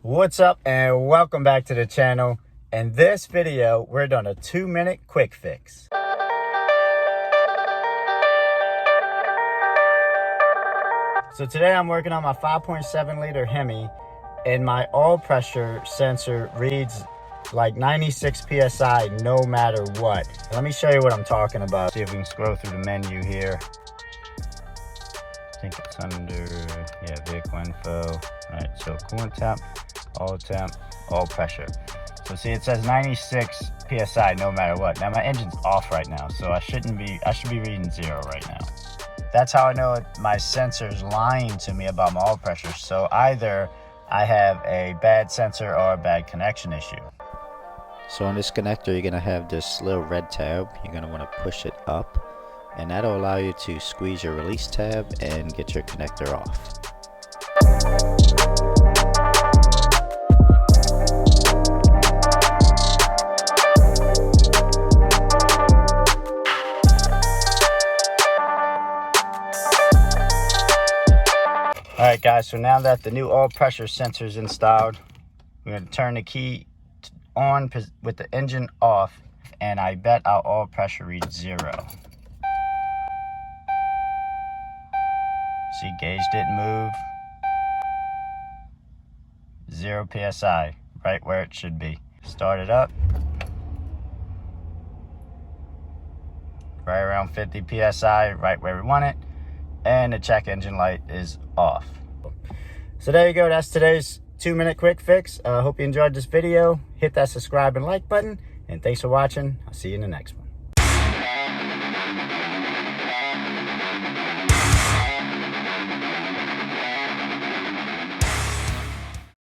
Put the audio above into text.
What's up and welcome back to the channel. In this video, we're doing a 2-minute quick fix. So today I'm working on my 5.7 liter Hemi and my oil pressure sensor reads like 96 PSI no matter what. Let me show you what I'm talking about. See if we can scroll through the menu here. I think it's under, vehicle info. All right, so coolant temp, oil pressure. So see, it says 96 PSI no matter what. Now my engine's off right now, so I should be reading 0 right now. That's how I know my sensor's lying to me about my oil pressure. So either I have a bad sensor or a bad connection issue. So on this connector, you're gonna have this little red tab. You're gonna wanna push it up, and that'll allow you to squeeze your release tab and get your connector off. Alright guys, so now that the new oil pressure sensor is installed, we're going to turn the key on with the engine off, and I bet our oil pressure reads 0. See, gauge didn't move. 0 PSI, right where it should be. Start it up. Right around 50 PSI, right where we want it. And the check engine light is off. So there you go. That's today's 2-minute quick fix. Hope you enjoyed this video. Hit that subscribe and like button. And thanks for watching. I'll see you in the next one.